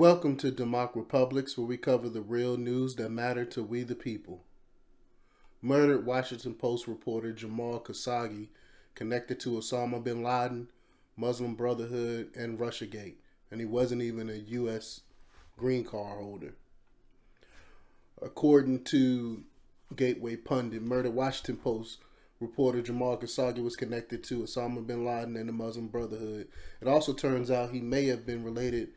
Welcome to DEMOCREPUBLIX, where we cover the real news that matter to we the people. Murdered Washington Post reporter Jamal Khashoggi, connected to Osama bin Laden, Muslim Brotherhood, and Russiagate, and he wasn't even a U.S. green card holder. According to Gateway Pundit, murdered Washington Post reporter Jamal Khashoggi was connected to Osama bin Laden and the Muslim Brotherhood. It also turns out he may have been related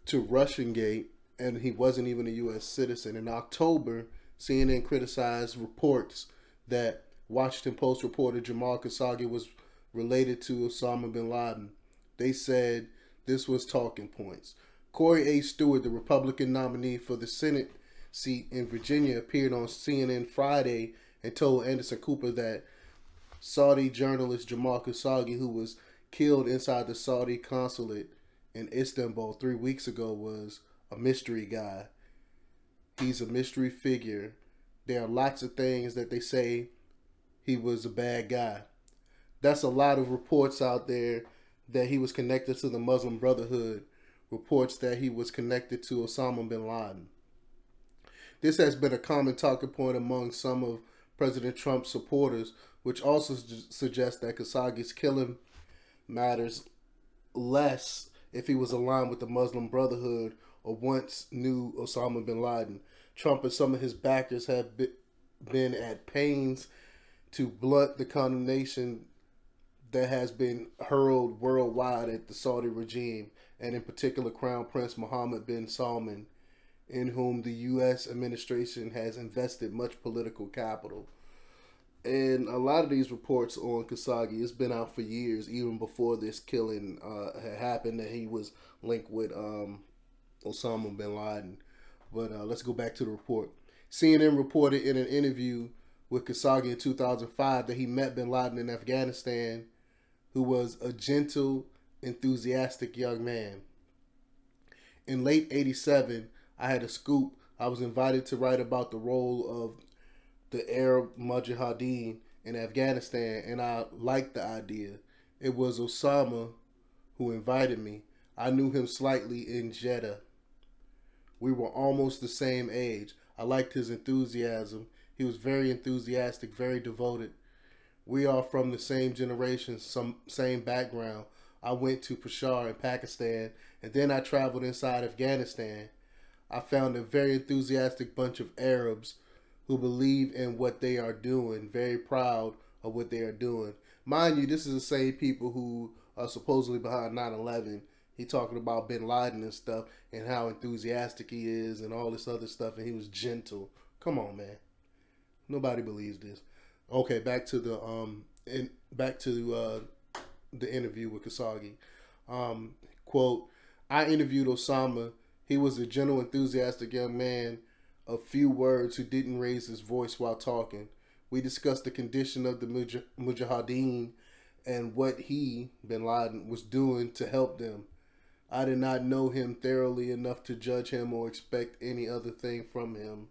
to Russiagate, and he wasn't even a U.S. citizen. In October, CNN criticized reports that Washington Post reporter Jamal Khashoggi was related to Osama bin Laden. They said this was talking points. Corey A. Stewart, the Republican nominee for the Senate seat in Virginia, appeared on CNN Friday and told Anderson Cooper that Saudi journalist Jamal Khashoggi, who was killed inside the Saudi consulate in Istanbul 3 weeks ago, was a mystery guy. He's a mystery figure. There are lots of things that they say he was a bad guy. That's a lot of reports out there that he was connected to the Muslim Brotherhood, reports that he was connected to Osama bin Laden. This has been a common talking point among some of President Trump's supporters, which also suggests that Khashoggi's killing matters less if he was aligned with the Muslim Brotherhood or once knew Osama bin Laden. Trump and some of his backers have been at pains to blunt the condemnation that has been hurled worldwide at the Saudi regime, and in particular Crown Prince Mohammed bin Salman, in whom the U.S. administration has invested much political capital. And a lot of these reports on Khashoggi, it's been out for years, even before this killing had happened, that he was linked with Osama bin Laden. But let's go back to the report. CNN reported in an interview with Khashoggi in 2005 that he met bin Laden in Afghanistan, who was a gentle, enthusiastic young man. In late '87, I had a scoop. I was invited to write about the role of the Arab Mujahideen in Afghanistan, and I liked the idea. It was Osama who invited me. I knew him slightly in Jeddah. We were almost the same age. I liked his enthusiasm. He was very enthusiastic, very devoted. We are from the same generation, same background. I went to Peshawar in Pakistan, and then I traveled inside Afghanistan. I found a very enthusiastic bunch of Arabs who believe in what they are doing, very proud of what they are doing. Mind you, this is the same people who are supposedly behind 9/11. He talking about bin Laden and stuff and how enthusiastic he is and all this other stuff, and he was gentle. Come on, man. Nobody believes this. Okay, back to the the interview with Khashoggi. Quote, I interviewed Osama. He was a gentle, enthusiastic young man of few words who didn't raise his voice while talking. We discussed the condition of the Mujahideen and what he, bin Laden, was doing to help them. I did not know him thoroughly enough to judge him or expect any other thing from him.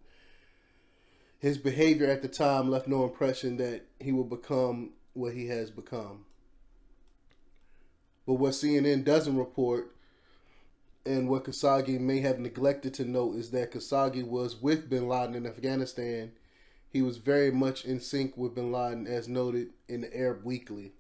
His behavior at the time left no impression that he will become what he has become. But what CNN doesn't report, and what Khashoggi may have neglected to note, is that Khashoggi was with bin Laden in Afghanistan. He was very much in sync with bin Laden, as noted in the Arab Weekly.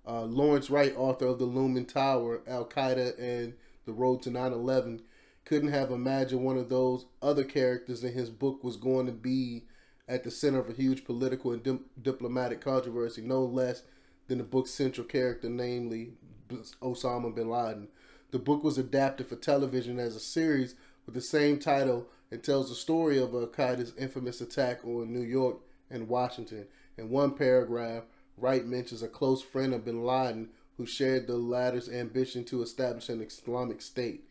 Lawrence Wright, author of The Looming Tower, Al-Qaeda, and The Road to 9/11, couldn't have imagined one of those other characters in his book was going to be at the center of a huge political and diplomatic controversy, no less than the book's central character, namely Osama bin Laden. The book was adapted for television as a series with the same title and tells the story of Al-Qaeda's infamous attack on New York and Washington. In one paragraph, Wright mentions a close friend of bin Laden who shared the latter's ambition to establish an Islamic State.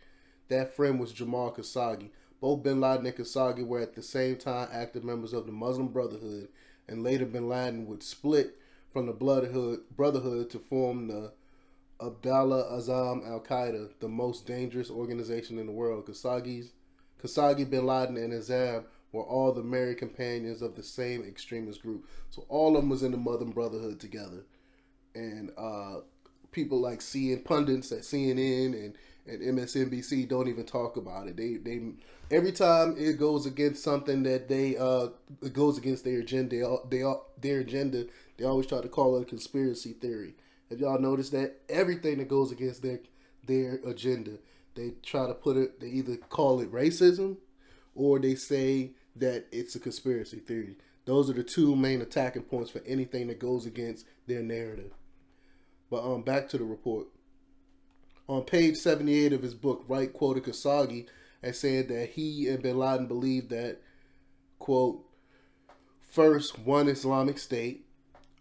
That friend was Jamal Khashoggi. Both bin Laden and Khashoggi were at the same time active members of the Muslim Brotherhood, and later bin Laden would split from the Brotherhood to form the Abdullah Azam Al-Qaeda, the most dangerous organization in the world. Khashoggi, bin Laden, and Azam were all the merry companions of the same extremist group. So all of them was in the Muslim Brotherhood together. And people like pundits at CNN and MSNBC don't even talk about it. They every time it goes against something that it goes against their agenda, they always try to call it a conspiracy theory. Have y'all noticed that? Everything that goes against their agenda, they try to put it, they either call it racism or they say that it's a conspiracy theory. Those are the two main attacking points for anything that goes against their narrative. But back to the report. On page 78 of his book, Wright quoted Khashoggi as saying that he and bin Laden believed that, quote, first, one Islamic State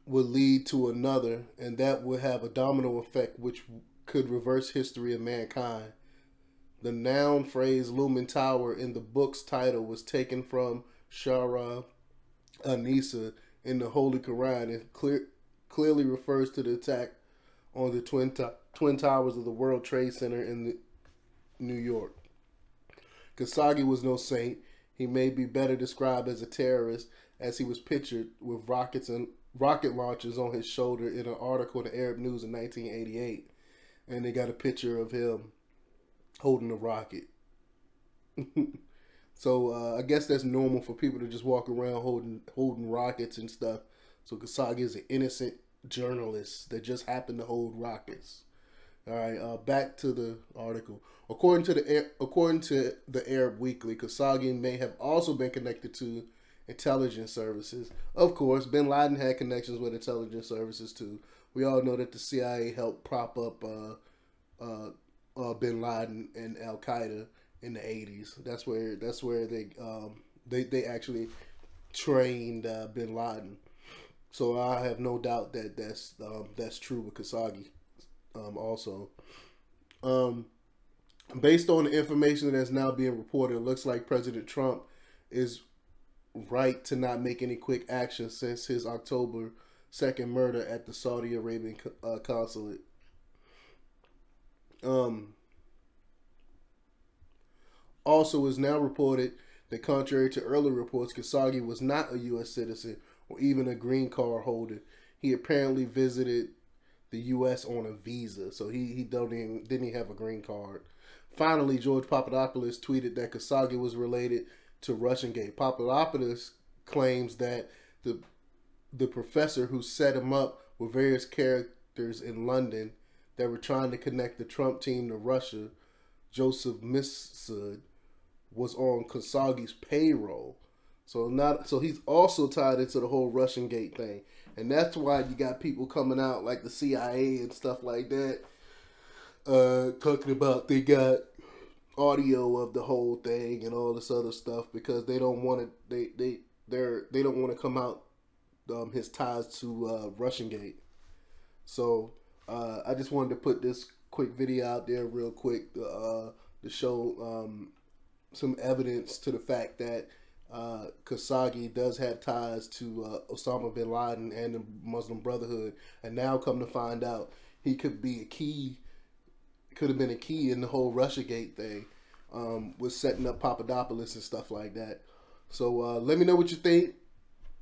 would lead to another, and that would have a domino effect which could reverse history of mankind. The noun phrase looming tower in the book's title was taken from Shara Anisa in the Holy Quran and clearly refers to the attack on the twin towers of the World Trade Center in New York. Khashoggi was no saint. He may be better described as a terrorist, as he was pictured with rockets and rocket launchers on his shoulder in an article in the Arab News in 1988, and they got a picture of him holding a rocket. So I guess that's normal for people to just walk around holding rockets and stuff. So Khashoggi is an innocent journalist that just happened to hold rockets. All right, back to the article. According to the Arab Weekly, Khashoggi may have also been connected to intelligence services. Of course, bin Laden had connections with intelligence services too. We all know that the CIA helped prop up bin Laden and Al Qaeda in the 80s. That's where they actually trained bin Laden. So I have no doubt that that's true with Khashoggi. Also, based on the information that's now being reported, it looks like President Trump is right to not make any quick action since his October 2nd murder at the Saudi Arabian consulate. Also, is now reported that contrary to earlier reports, Khashoggi was not a U.S. citizen or even a green card holder. He apparently visited the U.S. on a visa, so he didn't even have a green card. Finally, George Papadopoulos tweeted that Khashoggi was related to Russiagate. Papadopoulos claims that the professor who set him up with various characters in London that were trying to connect the Trump team to Russia, Joseph Mifsud, was on Khashoggi's payroll. So he's also tied into the whole Russiagate thing. And that's why you got people coming out like the CIA and stuff like that, talking about they got audio of the whole thing and all this other stuff because they don't want to they don't want to come out his ties to Russiagate. So I just wanted to put this quick video out there real quick to show some evidence to the fact that Khashoggi does have ties to Osama bin Laden and the Muslim Brotherhood, and now come to find out he could be a key, could have been a key in the whole Russiagate thing, with setting up Papadopoulos and stuff like that. So let me know what you think.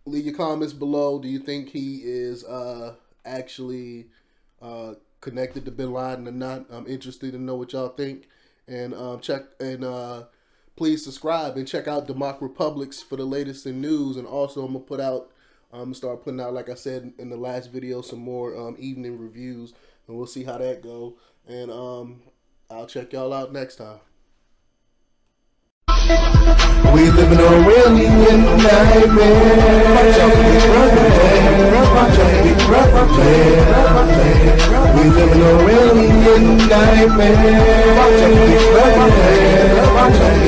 Leave your comments below. Do you think he is actually connected to bin Laden or not? I'm interested to know what y'all think. And please subscribe and check out DEMOCREPUBLIX for the latest in news. And also I'm gonna start putting out, like I said in the last video, some more evening reviews, and we'll see how that go. And I'll check y'all out next time. We live in a really nightmare. Watch out for the we live in a really nightmare. Watch out for the